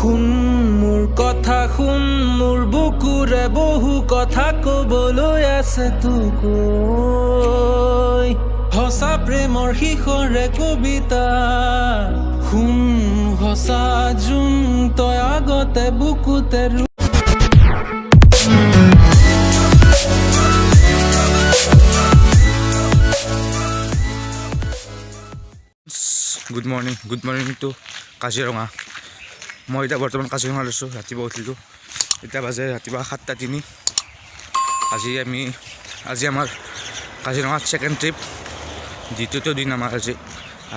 শুন মোৰ কথা শুন মোৰ বুকুৰে বহু কথা ক'বলৈ আছে তোক সঁচা প্ৰেমৰ শিখৰে কবিতা শুন সঁচা যোন তই আগতে বুকুতে গুড মৰ্ণিং টু কাজিৰঙা। মই এতিয়া বৰ্তমান কাজিৰঙাত আছোঁ। ৰাতিপুৱা উঠিলোঁ, এতিয়া বাজে ৰাতিপুৱা 7:03। আজি আমাৰ কাজিৰঙাত ছেকেণ্ড ট্ৰিপ, দ্বিতীয়টো দিন আমাৰ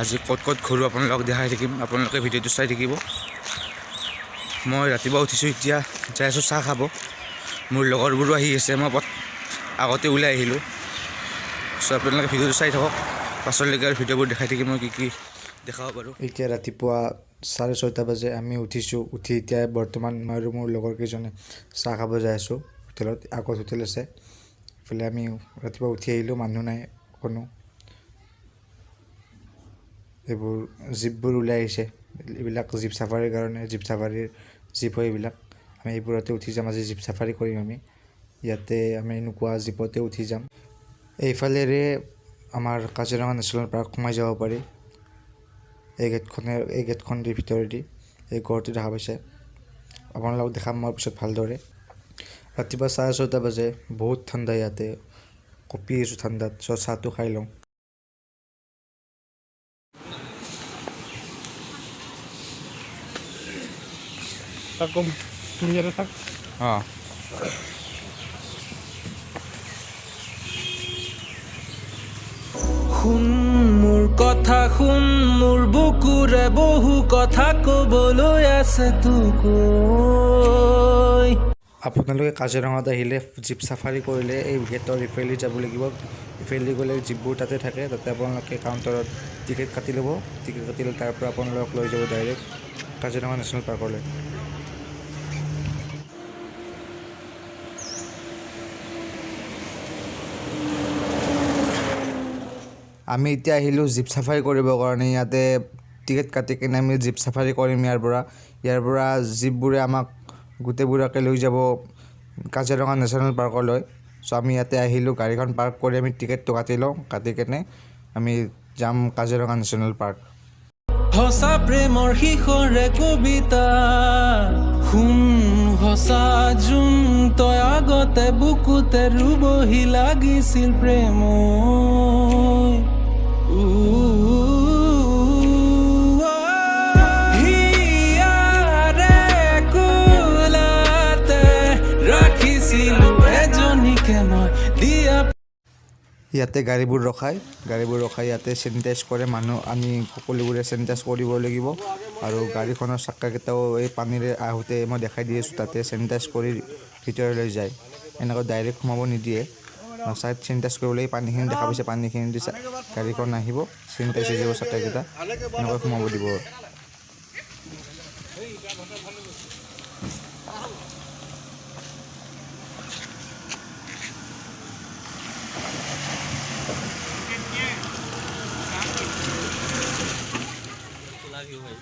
আজি ক'ত ঘূৰোঁ আপোনালোকক দেখাই থাকিম, আপোনালোকে ভিডিঅ'টো চাই থাকিব। মই ৰাতিপুৱা উঠিছোঁ, এতিয়া যাই আছোঁ চাহ খাব। মোৰ লগৰবোৰো আহি আছে, মই আগতে ওলাই আহিলোঁ। চ' আপোনালোকে ভিডিঅ'টো চাই থাকক, পাছলৈকে আৰু ভিডিঅ'বোৰ দেখাই থাকিম মই কি দেখাব পাৰোঁ। এতিয়া ৰাতিপুৱা 6:30 বাজে আমি উঠিছোঁ। উঠি এতিয়া বৰ্তমান মই আৰু মোৰ লগৰ কেইজনে চাহ খাব যাই আছোঁ হোটেলত। আগত হোটেল আছে, এইফালে আমি ৰাতিপুৱা উঠি আহিলোঁ, মানুহ নাই কোনো। এইবোৰ জীপবোৰ ওলাই আহিছে, এইবিলাক জীপ চাফাৰীৰ কাৰণে, জীপ হয় এইবিলাক। আমি এইবোৰতে উঠি যাম, আজি জীপ চাফাৰী কৰিম আমি। ইয়াতে আমি এনেকুৱা জীপতে উঠি যাম। এইফালেৰে আমাৰ কাজিৰঙা নেশ্যনেল পাৰ্ক সোমাই যাব পাৰি। এই গেটখনৰ ভিতৰেদি এই ঘৰটো দেখা পাইছে, আপোনালোকক দেখাম মই পিছত ভালদৰে। ৰাতিপুৱা 6:30 বাজে, বহুত ঠাণ্ডা ইয়াতে, কঁপি আছোঁ ঠাণ্ডাত। চ' চাহটো খাই লওঁ। শুন মোৰ কথা শুন মোৰ বুকুৰে বহু কথা ক'বলৈ আছে তোক আপোনালোকে কাজিৰঙাত আহিলে জীপ চাফাৰী কৰিলে এই গেটৰ ইফালেদি যাব লাগিব। ইফালেদি গ'লে জীপবোৰ তাতে থাকে, তাতে আপোনালোকে কাউণ্টাৰত টিকেট কাটি ল'ব। টিকেট কাটিলে তাৰ পৰা আপোনালোকক লৈ যাব ডাইৰেক্ট কাজিৰঙা নেশ্যনেল পাৰ্কলৈ। আমি এতিয়া আহিলোঁ জীপ চাফাৰী কৰিবৰ কাৰণে। ইয়াতে টিকেট কাটি কিনে আমি জীপ চাফাৰী কৰিম। ইয়াৰ পৰা জীপবোৰে আমাক গোটেইবোৰকে লৈ যাব কাজিৰঙা নেশ্যনেল পাৰ্কলৈ। চ' আমি ইয়াতে আহিলোঁ, গাড়ীখন পাৰ্ক কৰি আমি টিকেটটো কাটি লওঁ। কাটি কেনে আমি যাম কাজিৰঙা নেশ্যনেল পাৰ্ক। সঁচা প্ৰেমৰ শিখৰে কবিতা শুন সঁচা যোন তই আগতে বুকুতে ৰুবহি লাগিছিল প্ৰেম ইয়াতে গাড়ীবোৰ ৰখাই ইয়াতে চেনিটাইজ কৰে মানুহ। আমি সকলোবোৰে চেনিটাইজ কৰিব লাগিব। আৰু গাড়ীখনৰ চক্কাকেইটাও এই পানীৰে আহোঁতে মই দেখাই দি আছোঁ, তাতে চেনিটাইজ কৰি ভিতৰলৈ যায়। এনেকৈ ডাইৰেক্ট সোমাব নিদিয়ে, চাইড চেনিটাইজ কৰিবলৈ পানীখিনি দেখা পাইছে, পানীখিনি দি গাড়ীখন আহিব, চেনিটাইজ হৈ যাব চক্কাকেইটা, এনেকৈ সোমাব দিব।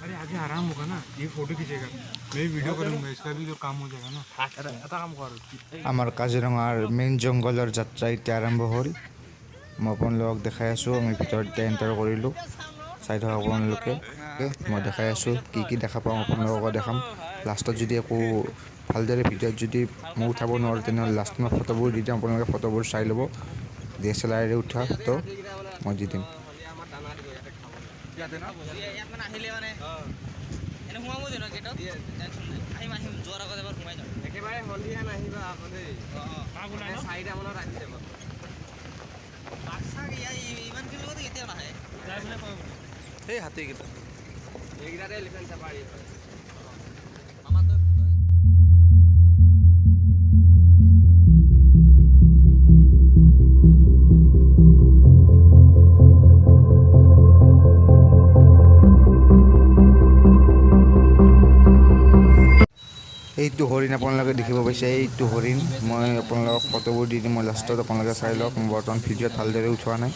अरे आगे आराम होगा ना, ये फोटो खींचेगा, मैं वीडियो करूंगा, इसका भी जो काम हो जाएगा ना। এটা কাম কৰ। আমাৰ কাজিৰঙাৰ মেইন জংঘলৰ যাত্ৰা এতিয়া আৰম্ভ হ'ল। মই আপোনালোকক দেখাই আছোঁ। আমি ভিতৰত এণ্টাৰ কৰিলোঁ, চাই থাকক আপোনালোকে। মই দেখাই আছোঁ কি দেখা পাওঁ, আপোনালোকক দেখাম। লাষ্টত যদি একো ভালদৰে ভিডিঅ'ত যদি মই উঠাব নোৱাৰোঁ, তেনেহ'লে লাষ্টত মই ফটোবোৰ দি দিম, আপোনালোকে ফটোবোৰ চাই ল'ব। DSLR উঠা ফটো মই দি দিম। এই হাতীকেইটা এইটো হৰিণ আপোনালোকে দেখিব পাইছে, এইটো হৰিণ। মই আপোনালোকক ফটোবোৰ দি দিম, মই লাষ্টত আপোনালোকে চাই লওক। মই বৰ্তমান ভিডিঅ'ত ভালদৰে উঠোৱা নাই।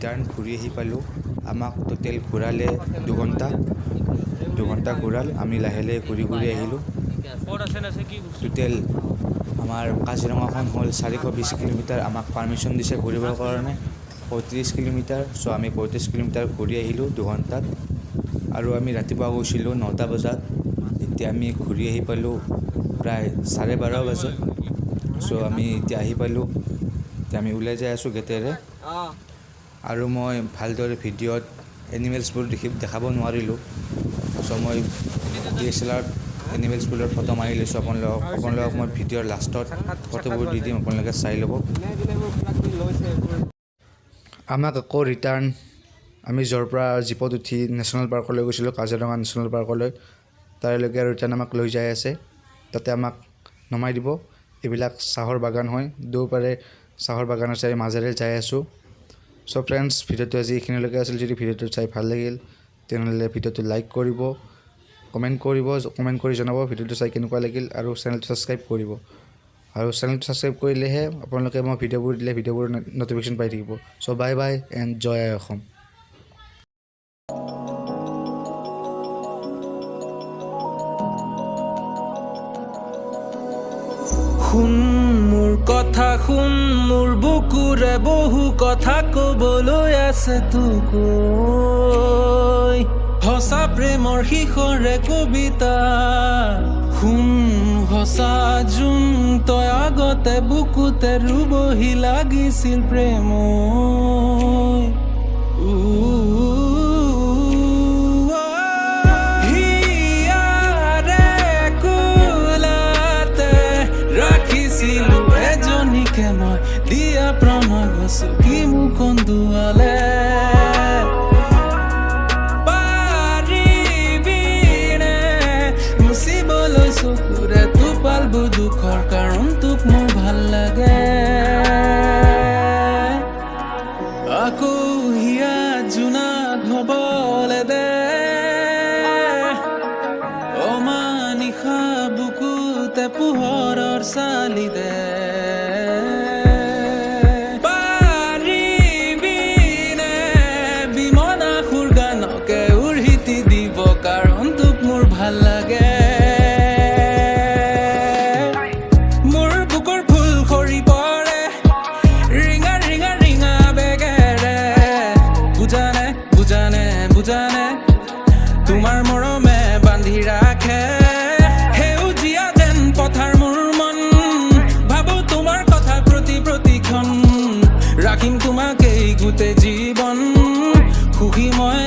ৰিটাৰ্ণ ঘূৰি আহি পালোঁ আমাক টোটেল ঘূৰালে 2 ঘণ্টা ঘূৰাল আমি লাহে লাহে ঘূৰি আহিলোঁ টোটেল আমাৰ কাজিৰঙাখন হ'ল 420 কিলোমিটাৰ আমাক পাৰ্মিশ্যন দিছে ঘূৰিবৰ কাৰণে 35 কিলোমিটাৰ চ' আমি 35 কিলোমিটাৰ ঘূৰি আহিলোঁ 2 ঘণ্টাত আৰু আমি ৰাতিপুৱা গৈছিলোঁ 9টা বজাত এতিয়া আমি ঘূৰি আহি পালোঁ প্ৰায় 12:30 বজাত চ' আমি এতিয়া আহি পালোঁ এতিয়া আমি ওলাই যাই আছোঁ গেটেৰে আৰু মই ভালদৰে ভিডিঅ'ত এনিমেলছবোৰ দেখাব নোৱাৰিলোঁ চ' মই DSLR এনিমেলছবোৰৰ ফটো মাৰি লৈছোঁ আপোনালোকক মই ভিডিঅ'ৰ লাষ্টত ফটোবোৰ দি দিম আপোনালোকে চাই ল'ব আমাক আকৌ ৰিটাৰ্ণ আমি য'ৰ পৰা জীপত উঠি নেশ্যনেল পাৰ্কলৈ গৈছিলোঁ কাজিৰঙা নেশ্যনেল পাৰ্কলৈ তালৈকে আৰু ৰিটাৰ্ণ আমাক লৈ যাই আছে তাতে আমাক নমাই দিব এইবিলাক চাহৰ বাগান হয় দুয়োপাৰে চাহৰ বাগান আছে আমি মাজেৰে যাই আছোঁ চ' ফ্ৰেণ্ডছ ভিডিঅ'টো আজি এইখিনিলৈকে আছিল যদি ভিডিঅ'টো চাই ভাল লাগিল তেনেহ'লে ভিডিঅ'টো লাইক কৰিব কমেণ্ট কৰি জনাব ভিডিঅ'টো চাই কেনেকুৱা লাগিল আৰু চেনেলটো ছাবস্ক্ৰাইব কৰিব আৰু চেনেলটো ছাবস্ক্ৰাইব কৰিলেহে আপোনালোকে মই ভিডিঅ'বোৰ দিলে ভিডিঅ'বোৰ ন'টিফিকেশ্যন পাই থাকিব চ' বাই বাই এণ্ড জয় আই অসম শুন মোৰ কথা শুন মোৰ বুকুৰে বহু কথা ক'বলৈ আছে তোক সঁচা প্ৰেমৰ শিখৰে কবিতা শুন সঁচা যোন তই আগতে বুকুতে ৰুবহি লাগিছিল প্ৰেম এজনীকে মই দিয়া প্ৰণয় গছো কি মোক কন্দুৱালে পাৰিবিনে মুচিবলৈ চকুৰে টোপালবোৰ দুখৰ কাৰণ তোক মোৰ ভাল লাগে আকৌ হিয়া জোনাক হ'বলে দে অমানিশা বুকুতে পোহৰৰ চালি দে পাৰিবিনে বিমনা সুৰ গানকে উৰ্হিতি দিব কাৰণ তোক মোৰ ভাল লাগে মোৰ বুকুৰ ফুল সৰি পৰে ৰিঙা ৰিঙা ৰিঙা বেগেৰে বুজানে তোমাৰ মৰমে বান্ধি ৰাখে সেউজীয়া যেন পথাৰ মোৰ মন ভাবো তোমাৰ কথা প্ৰতিক্ষণ ৰাখিম তোমাক এই গোটেই জীৱন সুখী মই